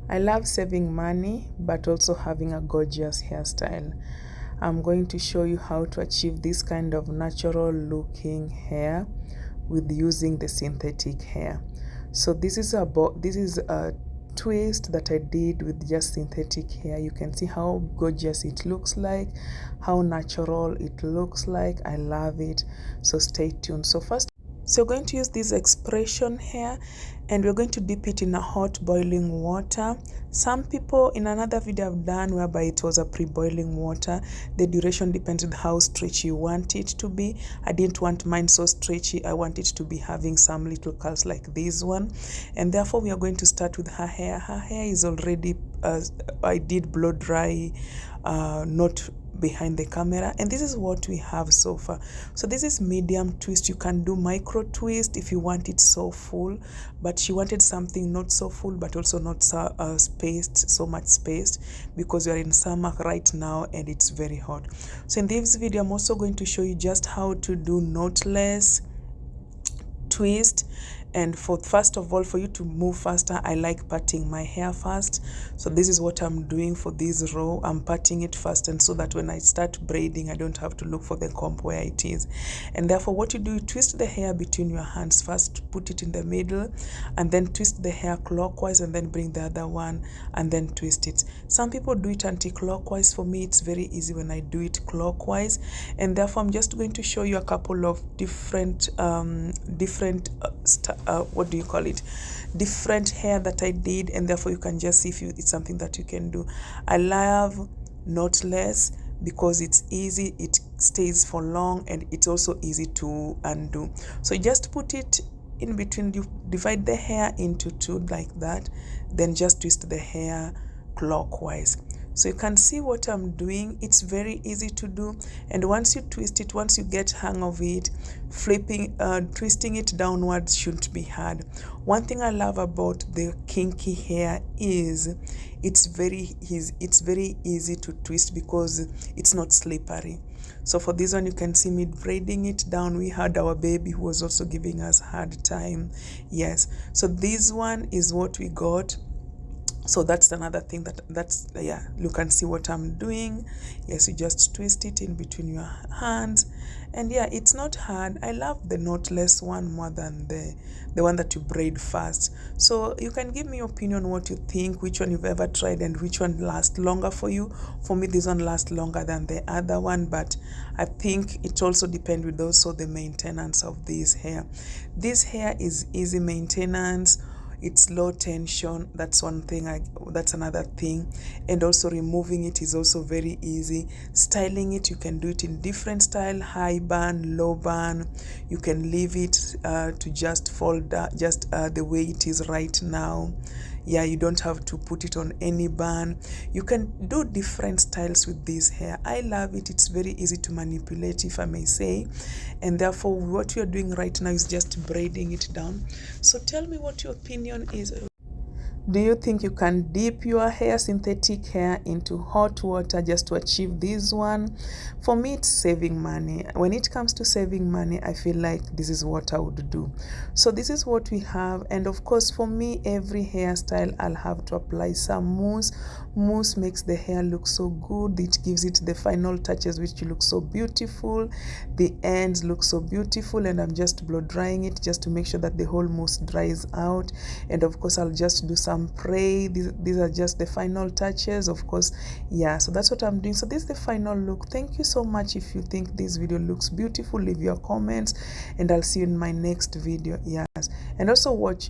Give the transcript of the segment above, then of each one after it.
I love saving money but also having a gorgeous hairstyle. I'm going to show you how to achieve this kind of natural looking hair with using the synthetic hair. So this is a twist that I did with just synthetic hair. You can see how gorgeous it looks like, how natural it looks like. I love it. So stay tuned. So we're going to use this expression hair and we're going to dip it in a hot boiling water. Some people, in another video I've done whereby it was a pre-boiling water, the duration depends on how stretchy you want it to be. I didn't want mine so stretchy. I want it to be having some little curls like this one, and therefore we are going to start with her hair. Her hair is already I did blow dry, not behind the camera, and this is what we have so far. So this is medium twist. You can do micro twist if you want it so full, but she wanted something not so full but also not so much spaced, because we are in summer right now and it's very hot. So in this video I'm also going to show you just how to do knotless twist. And first of all, for you to move faster, I like parting my hair first. So this is what I'm doing for this row. I'm parting it first, and so that when I start braiding, I don't have to look for the comb where it is. And therefore what you do, you twist the hair between your hands first, put it in the middle, and then twist the hair clockwise, and then bring the other one and then twist it. Some people do it anti-clockwise. For me, it's very easy when I do it clockwise, and therefore I'm just going to show you a couple of different different hair that I did, and therefore you can just see if it's something that you can do. I love knotless because it's easy, it stays for long, and it's also easy to undo. So you just put it in between, you divide the hair into two like that, then just twist the hair clockwise. So you can see what I'm doing. It's very easy to do, and once you twist it, once you get hang of it, twisting it downwards shouldn't be hard. One thing I love about the kinky hair is it's very easy to twist because it's not slippery. So for this one, you can see me braiding it down. We had our baby who was also giving us hard time. Yes, so this one is what we got. So that's another thing you can see what I'm doing. Yes, you just twist it in between your hands, and yeah, it's not hard. I love the knotless one more than the one that you braid first. So you can give me your opinion, what you think, which one you've ever tried, and which one lasts longer for you. For me, this one lasts longer than the other one, but I think it also depends with also the maintenance of this hair. This hair is easy maintenance. It's low tension. That's one thing. That's another thing. And also removing it is also very easy. Styling it, you can do it in different style: high bun, low bun. You can leave it to just fold the way it is right now. Yeah, you don't have to put it on any bun. You can do different styles with this hair. I love it. It's very easy to manipulate, if I may say, and therefore what you're doing right now is just braiding it down. So tell me what your opinion is. Do you think you can dip your hair, synthetic hair, into hot water just to achieve this one? For me, it's saving money. When it comes to saving money, I feel like this is what I would do. So this is what we have. And of course, for me, every hairstyle, I'll have to apply some mousse. Mousse makes the hair look so good. It gives it the final touches, which look so beautiful. The ends look so beautiful. And I'm just blow drying it just to make sure that the whole mousse dries out. And of course, I'll just do some spray. These are just the final touches, of course. Yeah, so that's what I'm doing. So this is the final look. Thank you so much. If you think this video looks beautiful, leave your comments, and I'll see you in my next video. Yes, and also watch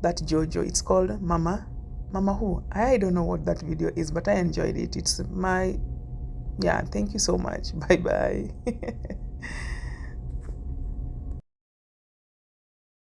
that JoJo. It's called Mama Who. I don't know what that video is, but I enjoyed it. It's my, yeah, thank you so much. Bye bye.